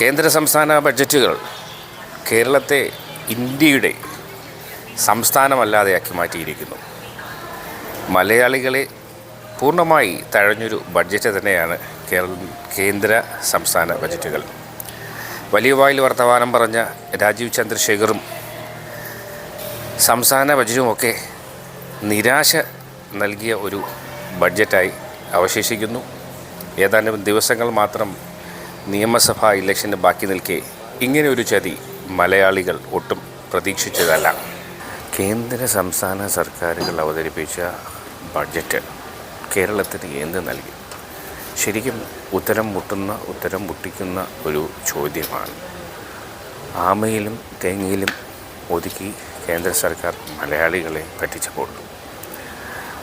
കേന്ദ്ര സംസ്ഥാന ബഡ്ജറ്റുകൾ കേരളത്തെ ഇന്ത്യയുടെ സംസ്ഥാനമല്ലാതെയാക്കി മാറ്റിയിരിക്കുന്നു. മലയാളികളെ പൂർണ്ണമായി തഴഞ്ഞൊരു ബഡ്ജറ്റ് തന്നെയാണ് കേന്ദ്ര സംസ്ഥാന ബഡ്ജറ്റുകൾ. വലിയ വായിൽ വർത്തമാനം പറഞ്ഞ രാജീവ് ചന്ദ്രശേഖറും സംസ്ഥാന ബഡ്ജറ്റുമൊക്കെ നിരാശ നൽകിയ ഒരു ബഡ്ജറ്റായി അവശേഷിക്കുന്നു. ഏതാനും ദിവസങ്ങൾ മാത്രം നിയമസഭാ ഇലക്ഷന് ബാക്കി നിൽക്കെ ഇങ്ങനെ ഒരു ചതി മലയാളികൾ ഒട്ടും പ്രതീക്ഷിച്ചതല്ല. കേന്ദ്ര സംസ്ഥാന സർക്കാരുകൾ അവതരിപ്പിച്ച ബഡ്ജറ്റ് കേരളത്തിന് എന്ത് നൽകി? ശരിക്കും ഉത്തരം മുട്ടിക്കുന്ന ഒരു ചോദ്യമാണ്. ആമയിലും തേങ്ങയിലും ഒതുക്കി കേന്ദ്ര സർക്കാർ മലയാളികളെ പറ്റിച്ചപ്പോൾ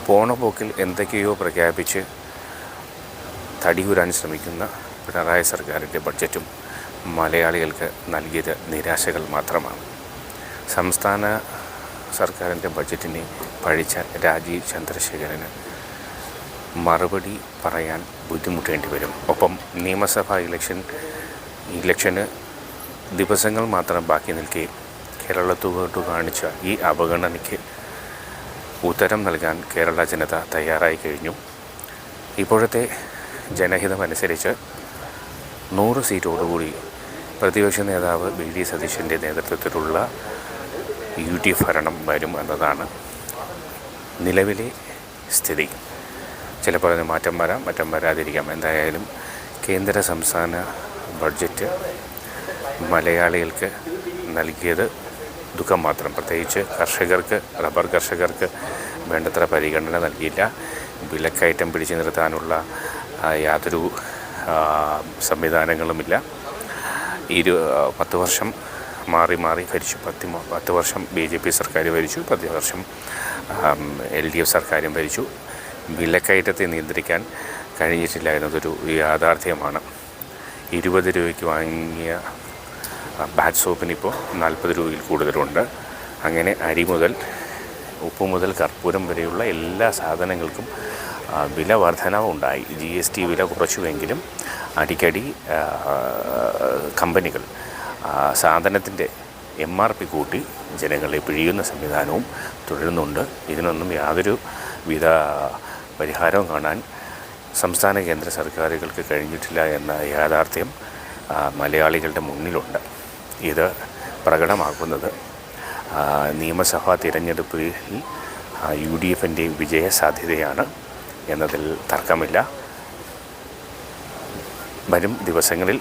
പോണ പോക്കിൽ എന്തൊക്കെയോ പ്രഖ്യാപിച്ച് തടിയൂരാൻ ശ്രമിക്കുന്ന പിണറായി സർക്കാരിൻ്റെ ബഡ്ജറ്റും മലയാളികൾക്ക് നൽകിയത് നിരാശകൾ മാത്രമാണ്. സംസ്ഥാന സർക്കാരിൻ്റെ ബഡ്ജറ്റിനെ പഴിച്ച രാജീവ് ചന്ദ്രശേഖരന് മറുപടി പറയാൻ ബുദ്ധിമുട്ടേണ്ടി വരും. ഒപ്പം നിയമസഭാ ഇലക്ഷന് ദിവസങ്ങൾ മാത്രം ബാക്കി നിൽക്കെ കേരളത്തോട്ട് കാണിച്ച ഈ അവഗണനയ്ക്ക് ഉത്തരം നൽകാൻ കേരള ജനത തയ്യാറായി കഴിഞ്ഞു. ഇപ്പോഴത്തെ ജനഹിതമനുസരിച്ച് 100 സീറ്റോടുകൂടി പ്രതിപക്ഷ നേതാവ് വി ഡി സതീശൻ്റെ നേതൃത്വത്തിലുള്ള UDF ഭരണം വരും എന്നതാണ് നിലവിലെ സ്ഥിതി. ചിലപ്പോൾ അതിന് മാറ്റം വരാം, മാറ്റം വരാതിരിക്കാം. എന്തായാലും കേന്ദ്ര സംസ്ഥാന ബഡ്ജറ്റ് മലയാളികൾക്ക് നൽകിയത് ദുഃഖം മാത്രം. പ്രത്യേകിച്ച് റബ്ബർ കർഷകർക്ക് വേണ്ടത്ര പരിഗണന നൽകിയില്ല. വിലക്കയറ്റം പിടിച്ചു നിർത്താനുള്ള യാതൊരു സംവിധാനങ്ങളുമില്ല. 10 വർഷം മാറി ഭരിച്ചു. 10 വർഷം BJP സർക്കാർ ഭരിച്ചു, 10 വർഷം LDF സർക്കാരും ഭരിച്ചു. വിലക്കയറ്റത്തെ നിയന്ത്രിക്കാൻ കഴിഞ്ഞിട്ടില്ല എന്നതൊരു യാഥാർത്ഥ്യമാണ്. 20 രൂപയ്ക്ക് വാങ്ങിയ ബാത്ത് സോപ്പിനിപ്പോൾ 40 രൂപയിൽ കൂടുതലുണ്ട്. അങ്ങനെ അരി മുതൽ ഉപ്പ് മുതൽ കർപ്പൂരം വരെയുള്ള എല്ലാ സാധനങ്ങൾക്കും വില വർധനവുണ്ടായി. GST വില കുറച്ചുവെങ്കിലും അടിക്കടി കമ്പനികൾ സാധനത്തിൻ്റെ MRP കൂട്ടി ജനങ്ങളെ പിഴിയുന്ന സംവിധാനവും തുടരുന്നുണ്ട്. ഇതിനൊന്നും യാതൊരു വിധ പരിഹാരവും കാണാൻ സംസ്ഥാന കേന്ദ്ര സർക്കാരുകൾക്ക് കഴിഞ്ഞിട്ടില്ല എന്ന യാഥാർത്ഥ്യം മലയാളികളുടെ മുന്നിലുണ്ട്. ഇത് പ്രകടമാക്കുന്നത് നിയമസഭാ തിരഞ്ഞെടുപ്പിൽ UDFൻ്റെ വിജയ സാധ്യതയാണ് എന്നതിൽ തർക്കമില്ല. വരും ദിവസങ്ങളിൽ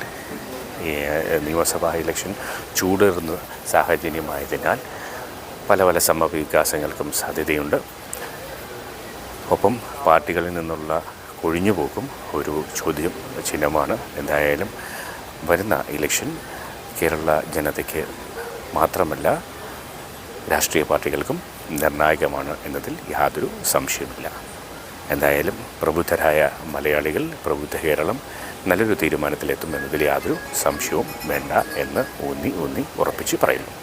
നിയമസഭാ ഇലക്ഷൻ ചൂടേറുന്ന സാഹചര്യമായതിനാൽ പല സംഭവവികാസങ്ങൾക്കും സാധ്യതയുണ്ട്. ഒപ്പം പാർട്ടികളിൽ നിന്നുള്ള കൊഴിഞ്ഞുപോക്കും ഒരു ചോദ്യം ചിഹ്നമാണ്. എന്തായാലും വരുന്ന ഇലക്ഷൻ കേരള ജനതയ്ക്ക് മാത്രമല്ല രാഷ്ട്രീയ പാർട്ടികൾക്കും നിർണായകമാണ് എന്നതിൽ യാതൊരു സംശയമില്ല. എന്തായാലും പ്രബുദ്ധരായ മലയാളികൾ, പ്രബുദ്ധ കേരളം നല്ലൊരു തീരുമാനത്തിലെത്തുമെന്നതിൽ യാതൊരു സംശയവും വേണ്ട എന്ന് ഊന്നി ഉറപ്പിച്ച് പറയുന്നു.